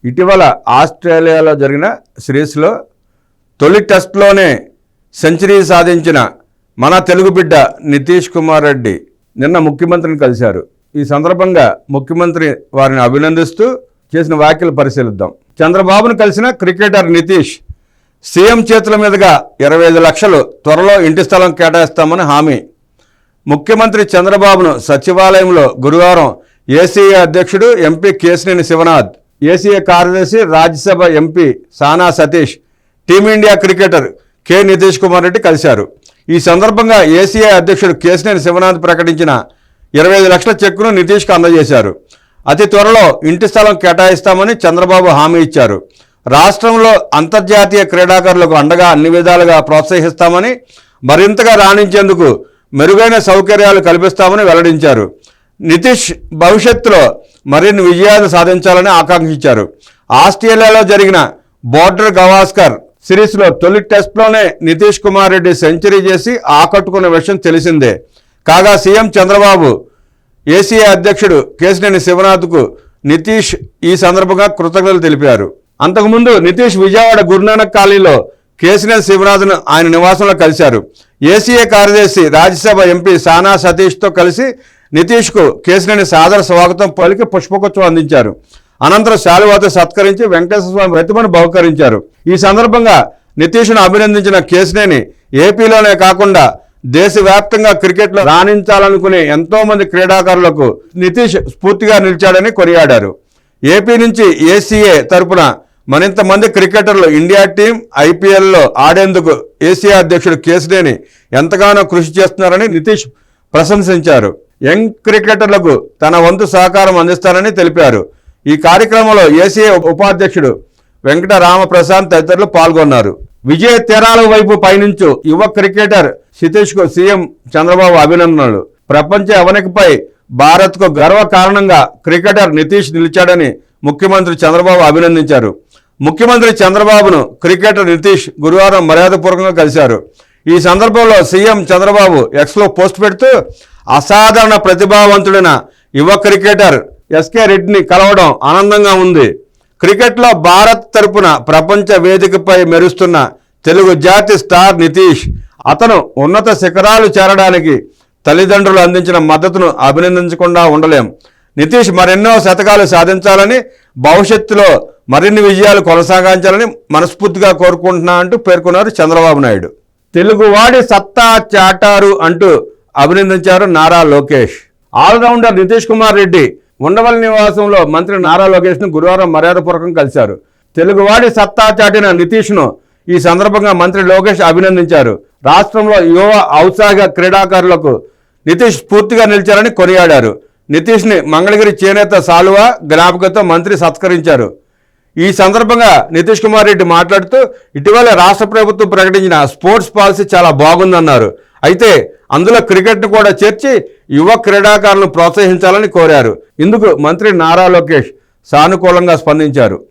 ఇటీవల ఆస్ట్రేలియాలో జరిగిన సిరీస్లో తొలి టెస్ట్లోనే సెంచరీ సాధించిన మన తెలుగు బిడ్డ నితీష్ కుమార్ రెడ్డి నిన్న ముఖ్యమంత్రిని కలిశారు. ఈ సందర్భంగా ముఖ్యమంత్రి వారిని అభినందిస్తూ చేసిన వ్యాఖ్యలు పరిశీలిద్దాం. చంద్రబాబును కలిసిన క్రికెటర్ నితీష్ సీఎం చేతుల మీదుగా 25 లక్షలు త్వరలో ఇంటి స్థలం కేటాయిస్తామని హామీ. ముఖ్యమంత్రి చంద్రబాబును సచివాలయంలో గురువారం ఏసీఏ అధ్యక్షుడు ఎంపీ కేశినేని శివనాథ్, ఏసీఏ కార్యదర్శి రాజ్యసభ ఎంపీ సానా Satish, team India cricketer K Nitish Kumar Reddy కలిశారు. ఈ సందర్భంగా ఏసీఏ అధ్యక్షుడు కేశినేని శివనాథ్ ప్రకటించిన 25 లక్షల చెక్కును నితీష్కు అందజేశారు. అతి త్వరలో ఇంటి స్థలం కేటాయిస్తామని చంద్రబాబు హామీ ఇచ్చారు. రాష్ట్రంలో అంతర్జాతీయ క్రీడాకారులకు అండగా అన్ని విధాలుగా ప్రోత్సహిస్తామని, మరింతగా రాణించేందుకు మెరుగైన సౌకర్యాలు కల్పిస్తామని వెల్లడించారు. నితీష్ భవిష్యత్తులో మరిన్ని విజయాలు సాధించాలని ఆకాంక్షించారు. ఆస్ట్రేలియాలో జరిగిన బోర్డర్ గవాస్కర్ సిరీస్లో తొలి టెస్ట్లోనే నితీష్ కుమార్ రెడ్డి సెంచరీ చేసి ఆకట్టుకున్న విషయం తెలిసిందే. కాగా సీఎం చంద్రబాబు, ఏసీఏ అధ్యక్షుడు కేశినేని శివనాథ్కు నితీష్ ఈ సందర్భంగా కృతజ్ఞతలు తెలిపారు. అంతకుముందు నితీష్ విజయవాడ గురునానక్ కాలనీలో కేశినేని శివనాథ్ను ఆయన నివాసంలో కలిశారు. ఏసీఏ కార్యదర్శి రాజ్యసభ ఎంపీ సానా సతీష్తో కలిసి నితీష్కు కేశినేని సాదర స్వాగతం పలికి పుష్పగుచ్చం అందించారు. అనంతరం శాలువాతో సత్కరించి వెంకటేశ్వర స్వామి ప్రతిమను బహుకరించారు. ఈ సందర్భంగా నితీష్ను అభినందించిన కేశినేని ఏపీలోనే కాకుండా దేశవ్యాప్తంగా క్రికెట్లో రాణించాలనుకునే ఎంతోమంది క్రీడాకారులకు నితీష్ స్ఫూర్తిగా నిలిచాడని కొనియాడారు. ఏపీ నుంచి ఏసీఏ తరపున మరింత మంది క్రికెటర్లు ఇండియా టీం ఐపీఎల్లో ఆడేందుకు ఏసీఏ అధ్యక్షుడు కేశినేని ఎంతగానో కృషి చేస్తున్నారని నితీష్ ప్రశంసించారు. యంగ్ క్రికెటర్లకు తన వంతు సహకారం అందిస్తారని తెలిపారు. ఈ కార్యక్రమంలో ఏసీఏ ఉపాధ్యక్షుడు వెంకట రామప్రసాద్ తదితరులు పాల్గొన్నారు. విజయ తీరాల వైపు పయనించు యువ క్రికెటర్ నితీష్కు సీఎం చంద్రబాబు అభినందనలు. ప్రపంచ అవనికపై భారత్కు గర్వ కారణంగా క్రికెటర్ నితీష్ నిలిచాడని ముఖ్యమంత్రి చంద్రబాబు అభినందించారు. ముఖ్యమంత్రి చంద్రబాబును క్రికెటర్ నితీష్ గురువారం మర్యాదపూర్వకంగా కలిశారు. ఈ సందర్భంలో సీఎం చంద్రబాబు ఎక్స్లో పోస్ట్ పెడుతూ అసాధారణ ప్రతిభావంతుడైన యువ క్రికెటర్ ఎస్కే రెడ్డిని కలవడం ఆనందంగా ఉంది. క్రికెట్లో భారత్ తరపున ప్రపంచ వేదికపై మెరుస్తున్న తెలుగు జాతి స్టార్ నితీష్. అతను ఉన్నత శిఖరాలు చేరడానికి తల్లిదండ్రులు అందించిన మద్దతును అభినందించకుండా ఉండలేం. నితీష్ మరెన్నో శతకాలు సాధించాలని, భవిష్యత్తులో మరిన్ని విజయాలు కొనసాగించాలని మనస్ఫూర్తిగా కోరుకుంటున్నా అంటూ పేర్కొన్నారు చంద్రబాబు నాయుడు. తెలుగువాడి సత్తా చాటారు అంటూ అభినందించారు నారా లోకేష్. ఆల్రౌండర్ నితీష్ కుమార్ రెడ్డి ఉండవల్లి నివాసంలో మంత్రి నారా లోకేష్ను గురువారం మర్యాదపూర్వకంగా కలిశారు. తెలుగువాడి సత్తా చాటిన నితీష్ను ఈ సందర్భంగా మంత్రి లోకేష్ అభినందించారు. రాష్ట్రంలో యువ ఔత్సాహిక క్రీడాకారులకు నితీష్ స్ఫూర్తిగా నిలిచారని కొనియాడారు. నితీష్ని మంగళగిరి చేనేత సాలువా జ్ఞాపకంతో మంత్రి సత్కరించారు. ఈ సందర్భంగా నితీష్ కుమార్ రెడ్డి మాట్లాడుతూ ఇటీవల రాష్ట్ర ప్రభుత్వం ప్రకటించిన స్పోర్ట్స్ పాలసీ చాలా బాగుందన్నారు. అయితే అందులో క్రికెట్ను కూడా చేర్చి యువ క్రీడాకారులను ప్రోత్సహించాలని కోరారు. ఇందుకు మంత్రి నారా లోకేష్ సానుకూలంగా స్పందించారు.